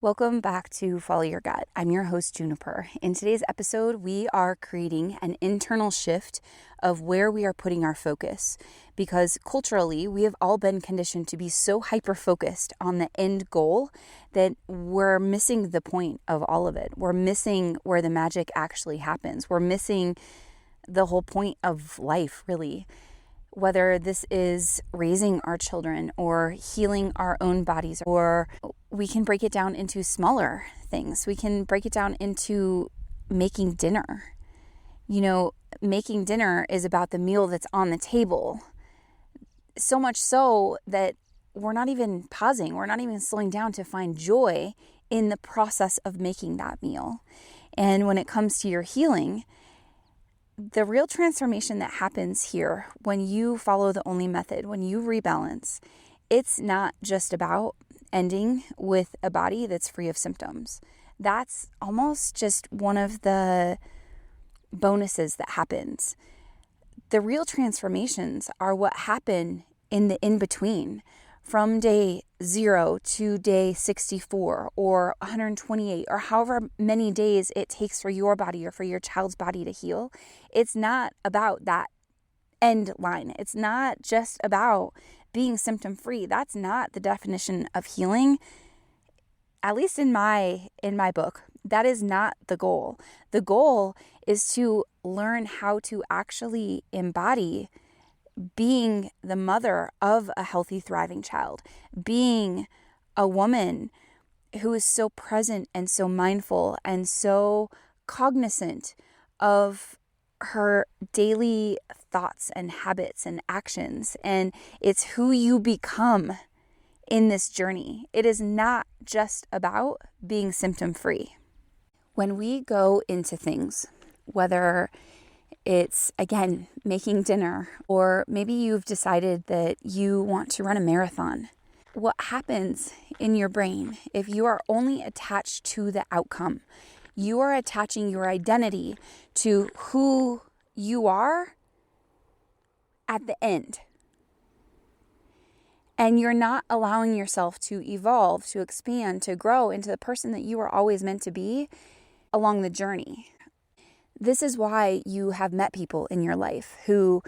Welcome back to Follow Your Gut. I'm your host, Juniper. In today's episode, we are creating an internal shift of where we are putting our focus because culturally, we have all been conditioned to be so hyper-focused on the end goal that we're missing the point of all of it. We're missing where the magic actually happens. We're missing the whole point of life, really. Whether this is raising our children or healing our own bodies, or we can break it down into smaller things. We can break it down into making dinner. Making dinner is about the meal that's on the table. So much so that we're not even pausing. We're not even slowing down to find joy in the process of making that meal. And when it comes to your healing, the real transformation that happens here when you follow the only method, when you rebalance, it's not just about ending with a body that's free of symptoms. That's almost just one of the bonuses that happens. The real transformations are what happen in the in-between, from day 0 to day 64 or 128 or however many days it takes for your body or for your child's body to heal. It's not about that end line. It's not just about being symptom free. That's not the definition of healing. At least in my book, that is not the goal. The goal is to learn how to actually embody being the mother of a healthy, thriving child, being a woman who is so present and so mindful and so cognizant of her daily thoughts and habits and actions. And it's who you become in this journey. It is not just about being symptom-free. When we go into things, whether it's, again, making dinner, or maybe you've decided that you want to run a marathon. What happens in your brain if you are only attached to the outcome? You are attaching your identity to who you are at the end. And you're not allowing yourself to evolve, to expand, to grow into the person that you were always meant to be along the journey. This is why you have met people in your life who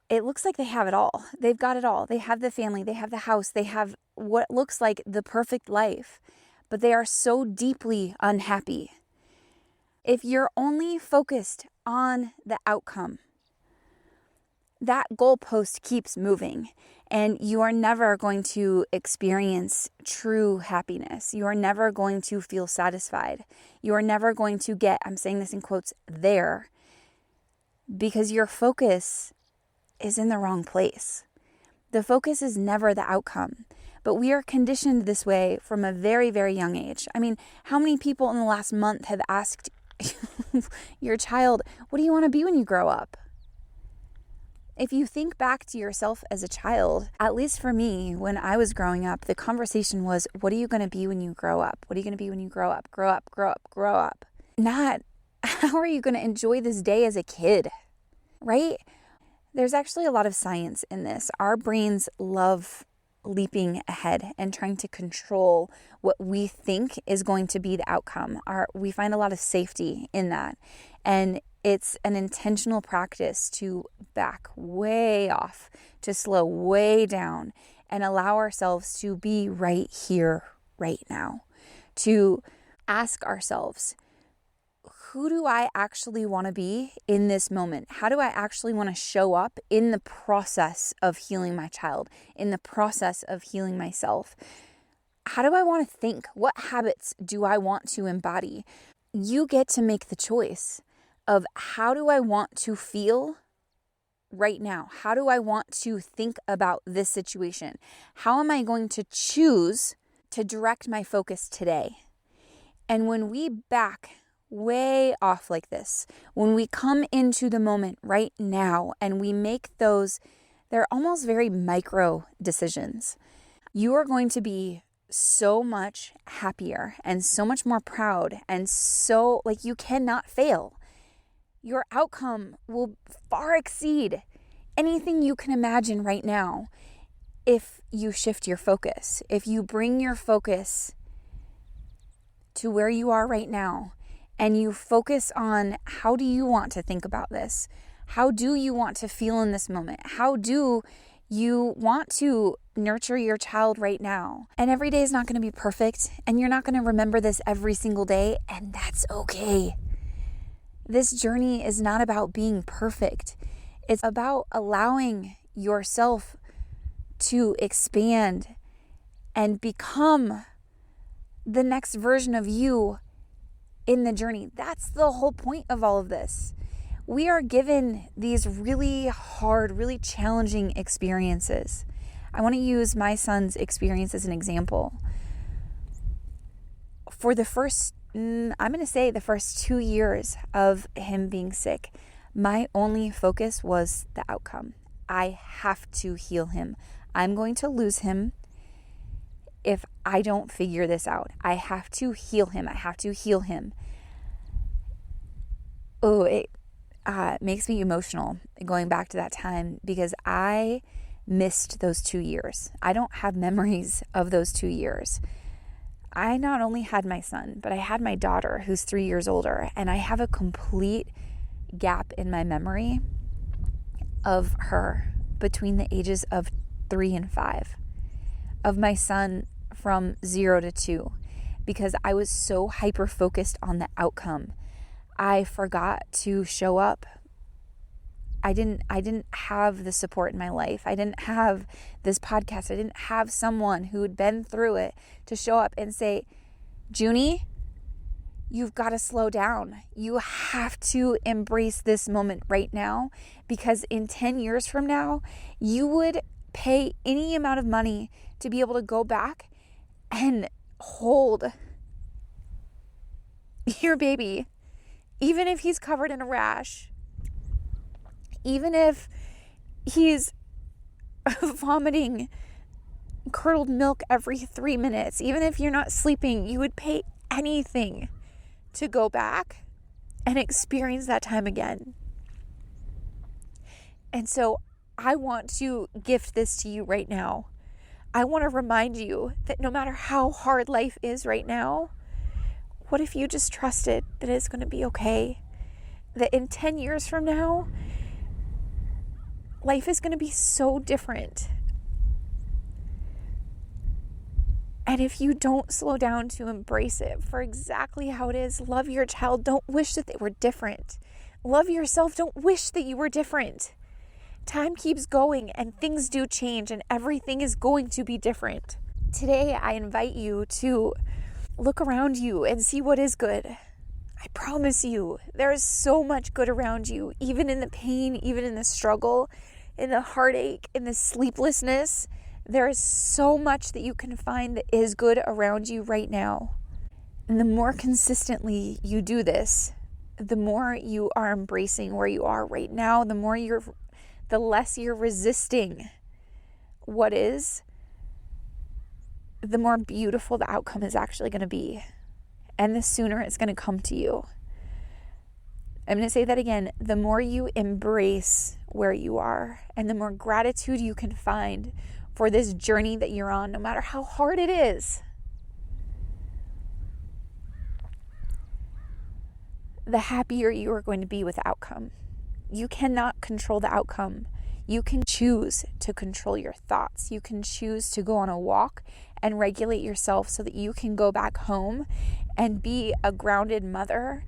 it looks like they have it all. They've got it all. They have the family, they have the house, they have what looks like the perfect life, but they are so deeply unhappy. If you're only focused on the outcome, that goalpost keeps moving and you are never going to experience true happiness. You are never going to feel satisfied. You are never going to get, I'm saying this in quotes, there, because your focus is in the wrong place. The focus is never the outcome, but we are conditioned this way from a very, very young age. I mean, how many people in the last month have asked your child, what do you want to be when you grow up? If you think back to yourself as a child, at least for me, when I was growing up, the conversation was, what are you going to be when you grow up? What are you going to be when you grow up? Grow up, grow up, grow up. Not, how are you going to enjoy this day as a kid, right? There's actually a lot of science in this. Our brains love leaping ahead and trying to control what we think is going to be the outcome. We find a lot of safety in that. And it's an intentional practice to back way off, to slow way down, and allow ourselves to be right here, right now. To ask ourselves, who do I actually want to be in this moment? How do I actually want to show up in the process of healing my child, in the process of healing myself? How do I want to think? What habits do I want to embody? You get to make the choice of how do I want to feel right now? How do I want to think about this situation? How am I going to choose to direct my focus today? And when we back way off like this, when we come into the moment right now and we make those, they're almost very micro decisions, you are going to be so much happier and so much more proud and so like you cannot fail. Your outcome will far exceed anything you can imagine right now if you shift your focus, if you bring your focus to where you are right now and you focus on how do you want to think about this? How do you want to feel in this moment? How do you want to nurture your child right now? And every day is not going to be perfect, and you're not going to remember this every single day, and that's okay. This journey is not about being perfect. It's about allowing yourself to expand and become the next version of you in the journey. That's the whole point of all of this. We are given these really hard, really challenging experiences. I want to use my son's experience as an example. For the first 2 years of him being sick, my only focus was the outcome. I have to heal him. I'm going to lose him if I don't figure this out. I have to heal him. I have to heal him. Oh, it makes me emotional going back to that time because I missed those 2 years. I don't have memories of those 2 years. I not only had my son, but I had my daughter who's 3 years older, and I have a complete gap in my memory of her between the ages of 3 and 5, of my son from 0 to 2, because I was so hyper-focused on the outcome. I forgot to show up. I didn't have the support in my life. I didn't have this podcast. I didn't have someone who had been through it to show up and say, Junie, you've got to slow down. You have to embrace this moment right now, because in 10 years from now, you would pay any amount of money to be able to go back and hold your baby, even if he's covered in a rash, even if he's vomiting curdled milk every 3 minutes, even if you're not sleeping, you would pay anything to go back and experience that time again. And so I want to gift this to you right now. I want to remind you that no matter how hard life is right now, what if you just trusted that it's going to be okay? That in 10 years from now, life is going to be so different. And if you don't slow down to embrace it for exactly how it is, love your child, don't wish that they were different. Love yourself, don't wish that you were different. Time keeps going and things do change and everything is going to be different. Today, I invite you to look around you and see what is good. I promise you, there is so much good around you, even in the pain, even in the struggle, in the heartache, in the sleeplessness. There is so much that you can find that is good around you right now. And the more consistently you do this, the more you are embracing where you are right now, the less you're resisting what is, the more beautiful the outcome is actually going to be. And the sooner it's going to come to you. I'm going to say that again. The more you embrace where you are and the more gratitude you can find for this journey that you're on, no matter how hard it is, the happier you are going to be with the outcome. You cannot control the outcome. You can choose to control your thoughts. You can choose to go on a walk and regulate yourself so that you can go back home and be a grounded mother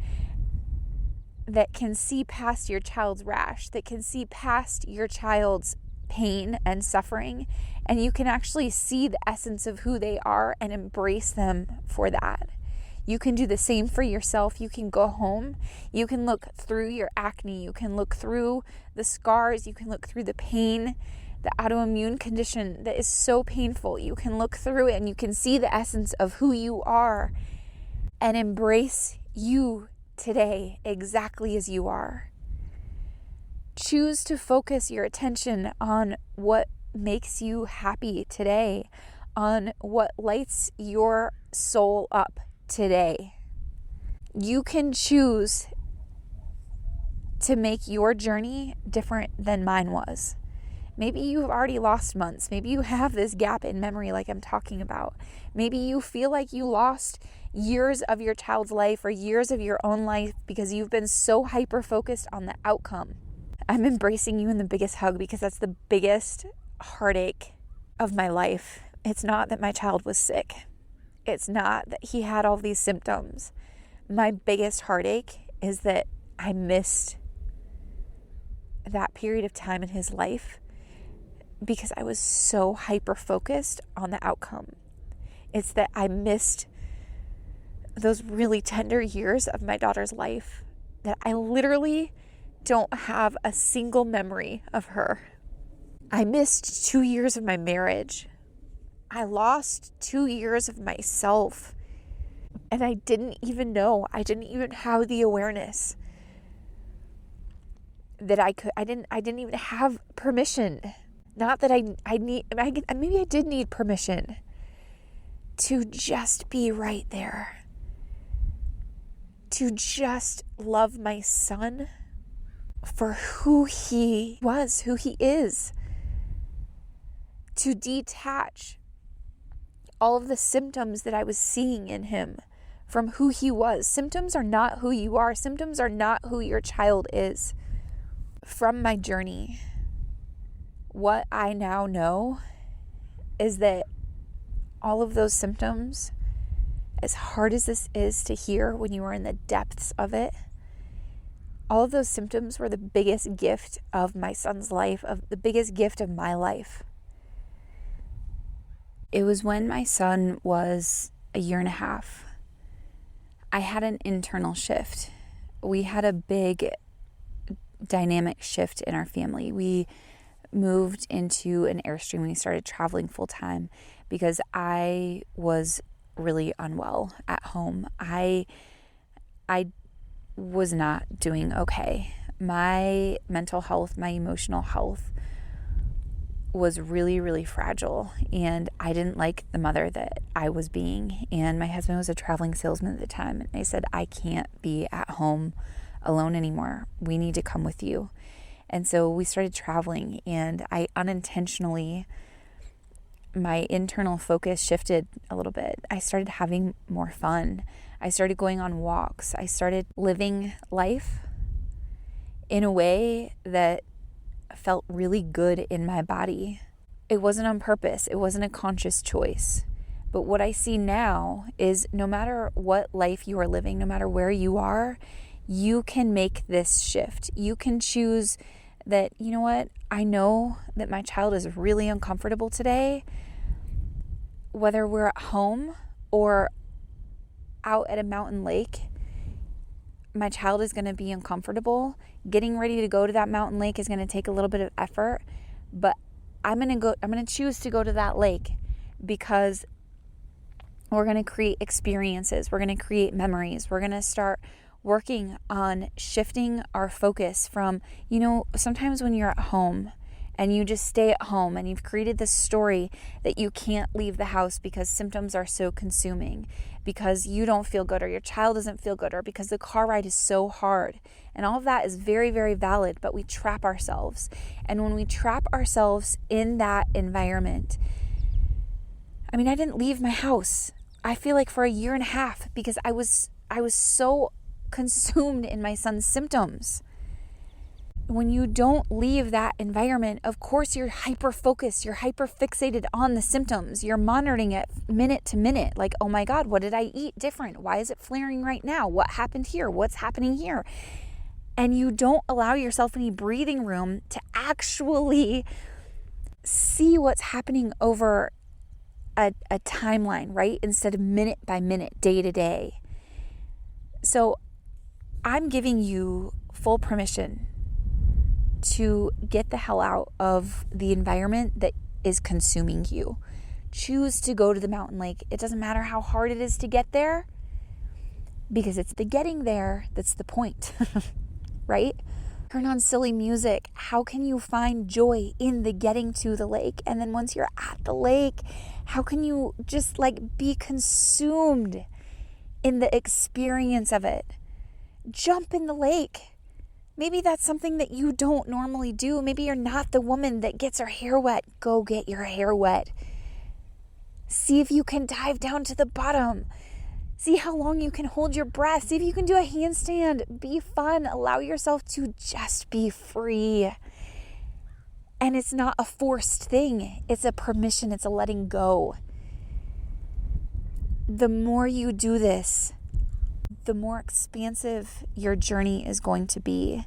that can see past your child's rash, that can see past your child's pain and suffering, and you can actually see the essence of who they are and embrace them for that. You can do the same for yourself. You can go home. You can look through your acne. You can look through the scars. You can look through the pain, the autoimmune condition that is so painful. You can look through it and you can see the essence of who you are and embrace you today exactly as you are. Choose to focus your attention on what makes you happy today, on what lights your soul up today. You can choose to make your journey different than mine was. Maybe you've already lost months. Maybe you have this gap in memory like I'm talking about. Maybe you feel like you lost years of your child's life or years of your own life because you've been so hyper-focused on the outcome. I'm embracing you in the biggest hug because that's the biggest heartache of my life. It's not that my child was sick. It's not that he had all these symptoms. My biggest heartache is that I missed that period of time in his life because I was so hyper-focused on the outcome. It's that I missed those really tender years of my daughter's life that I literally don't have a single memory of her. I missed 2 years of my marriage. I lost 2 years of myself. And I didn't even know. I didn't even have the awareness that I didn't even have permission. Not that maybe I did need permission to just be right there. To just love my son for who he was, who he is. To detach all of the symptoms that I was seeing in him from who he was. Symptoms are not who you are. Symptoms are not who your child is. From my journey, what I now know is that all of those symptoms, as hard as this is to hear when you are in the depths of it, all of those symptoms were the biggest gift of my son's life, of the biggest gift of my life. It was when my son was 1.5 years. I had an internal shift. We had a big dynamic shift in our family. We moved into an Airstream when we started traveling full time because I was really unwell at home. I was not doing okay. My mental health, my emotional health was really, really fragile, and I didn't like the mother that I was being. And my husband was a traveling salesman at the time, and I said, I can't be at home alone anymore. We need to come with you. And so we started traveling, and I unintentionally, my internal focus shifted a little bit. I started having more fun. I started going on walks. I started living life in a way that felt really good in my body. It wasn't on purpose. It wasn't a conscious choice. But what I see now is no matter what life you are living, no matter where you are, you can make this shift. You can choose that, you know what, I know that my child is really uncomfortable today, whether we're at home or out at a mountain lake. My child is going to be uncomfortable. Getting ready to go to that mountain lake is going to take a little bit of effort, but I'm going to choose to go to that lake because we're going to create experiences. We're going to create memories. We're going to start working on shifting our focus from, sometimes when you're at home and you just stay at home and you've created this story that you can't leave the house because symptoms are so consuming, because you don't feel good or your child doesn't feel good or because the car ride is so hard. And all of that is very, very valid, but we trap ourselves. And when we trap ourselves in that environment, I didn't leave my house. I feel like for 1.5 years because I was so consumed in my son's symptoms. When you don't leave that environment, of course you're hyper-focused, you're hyper-fixated on the symptoms. You're monitoring it minute to minute, like, oh my God, what did I eat different? Why is it flaring right now? What happened here? What's happening here? And you don't allow yourself any breathing room to actually see what's happening over a timeline, right? Instead of minute by minute, day to day. So I'm giving you full permission to get the hell out of the environment that is consuming you. Choose to go to the mountain lake. It doesn't matter how hard it is to get there, because it's the getting there that's the point, right? Turn on silly music. How can you find joy in the getting to the lake? And then once you're at the lake, how can you just be consumed in the experience of it? Jump in the lake. Maybe that's something that you don't normally do. Maybe you're not the woman that gets her hair wet. Go get your hair wet. See if you can dive down to the bottom. See how long you can hold your breath. See if you can do a handstand. Be fun. Allow yourself to just be free. And it's not a forced thing. It's a permission. It's a letting go. The more you do this, the more expansive your journey is going to be.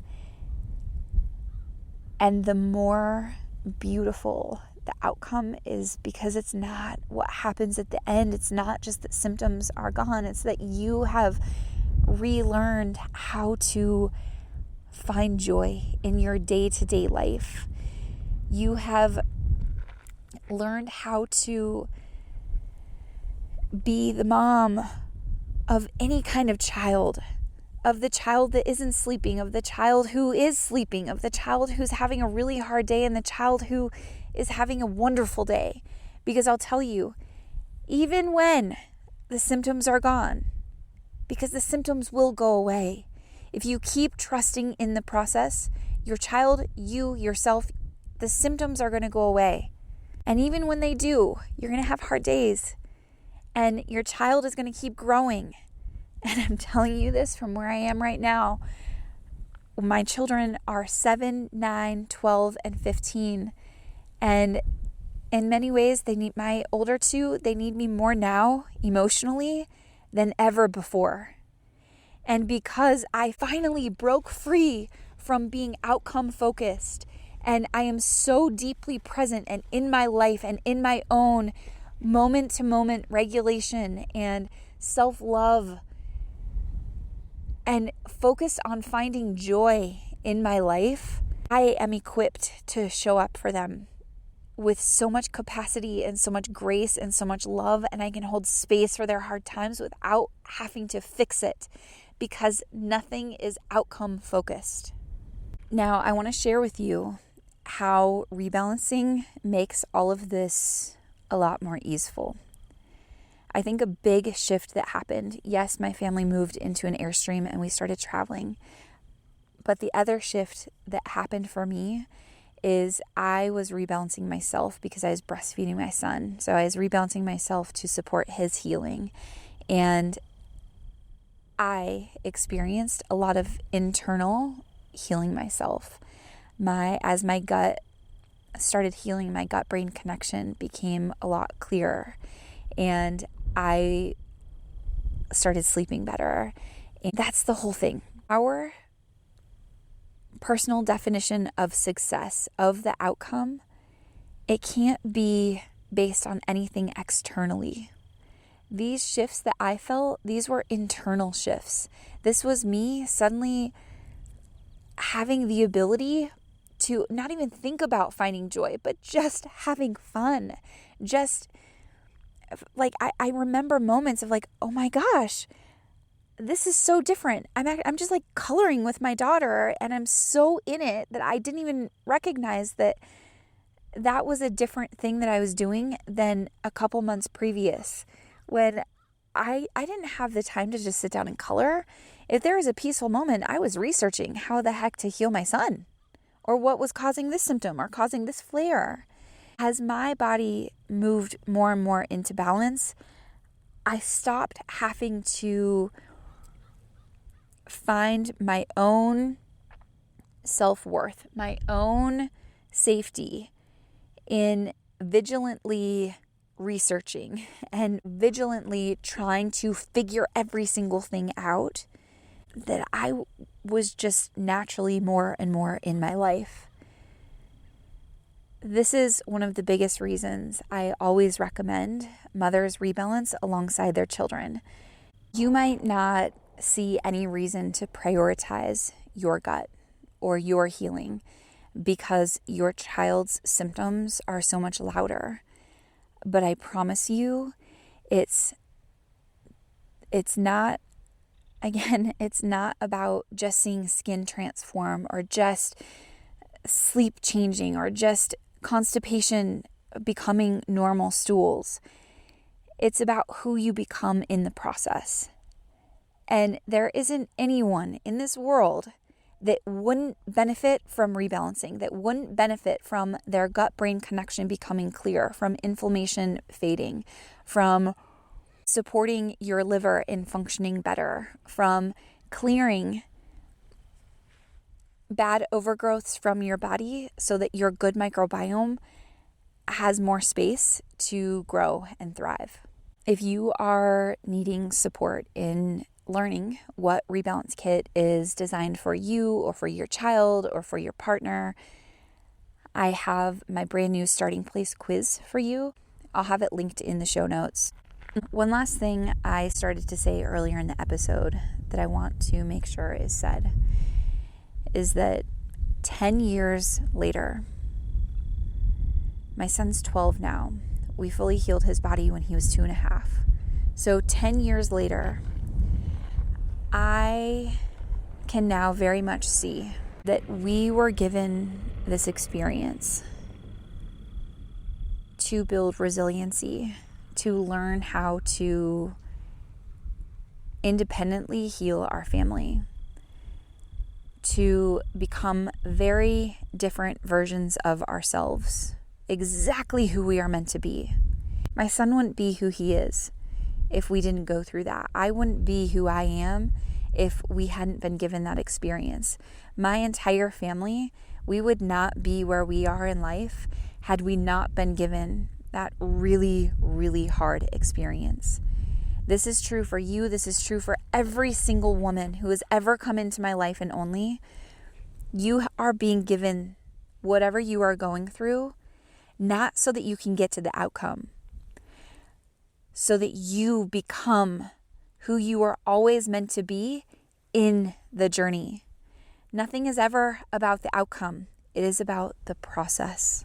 And the more beautiful the outcome is, because it's not what happens at the end. It's not just that symptoms are gone. It's that you have relearned how to find joy in your day-to-day life. You have learned how to be the mom of any kind of child, of the child that isn't sleeping, of the child who is sleeping, of the child who's having a really hard day, and the child who is having a wonderful day. Because I'll tell you, even when the symptoms are gone, because the symptoms will go away, if you keep trusting in the process, your child, you, yourself, the symptoms are going to go away. And even when they do, you're going to have hard days. And your child is going to keep growing. And I'm telling you this from where I am right now. My children are 7, 9, 12, and 15. And in many ways, my older two, they need me more now emotionally than ever before. And because I finally broke free from being outcome focused, and I am so deeply present and in my life and in my own moment-to-moment regulation and self-love, and focused on finding joy in my life, I am equipped to show up for them with so much capacity and so much grace and so much love, and I can hold space for their hard times without having to fix it, because nothing is outcome focused. Now, I want to share with you how rebalancing makes all of this a lot more easeful. I think a big shift that happened, yes, my family moved into an Airstream and we started traveling. But the other shift that happened for me is I was rebalancing myself because I was breastfeeding my son. So I was rebalancing myself to support his healing. And I experienced a lot of internal healing myself. As my gut started healing, my gut-brain connection became a lot clearer, and I started sleeping better. And that's the whole thing. Our personal definition of success, of the outcome, it can't be based on anything externally. These shifts that I felt, these were internal shifts. This was me suddenly having the ability to not even think about finding joy, but just having fun. Just like, I remember moments of like, oh my gosh, this is so different. I'm just like coloring with my daughter, and I'm so in it that I didn't even recognize that was a different thing that I was doing than a couple months previous, when I didn't have the time to just sit down and color. If there was a peaceful moment, I was researching how the heck to heal my son, or what was causing this symptom or causing this flare. As my body moved more and more into balance, I stopped having to find my own self-worth, my own safety in vigilantly researching and vigilantly trying to figure every single thing out, that I was just naturally more and more in my life. This is one of the biggest reasons I always recommend mothers rebalance alongside their children. You might not see any reason to prioritize your gut or your healing because your child's symptoms are so much louder. But I promise you, it's not, again, it's not about just seeing skin transform or just sleep changing or just constipation becoming normal stools. It's about who you become in the process. And there isn't anyone in this world that wouldn't benefit from rebalancing, that wouldn't benefit from their gut-brain connection becoming clear, from inflammation fading, from supporting your liver in functioning better, from clearing bad overgrowths from your body so that your good microbiome has more space to grow and thrive. If you are needing support in learning what Rebalance Kit is designed for you or for your child or for your partner, I have my brand new starting place quiz for you. I'll have it linked in the show notes. One last thing I started to say earlier in the episode that I want to make sure is said is that 10 years later, my son's 12 now. We fully healed his body when he was 2.5. So 10 years later, I can now very much see that we were given this experience to build resiliency, to learn how to independently heal our family, to become very different versions of ourselves, exactly who we are meant to be. My son wouldn't be who he is if we didn't go through that. I wouldn't be who I am if we hadn't been given that experience. My entire family, we would not be where we are in life had we not been given that really, really hard experience. This is true for you. This is true for every single woman who has ever come into my life and only. You are being given whatever you are going through, not so that you can get to the outcome, so that you become who you are always meant to be in the journey. Nothing is ever about the outcome. It is about the process.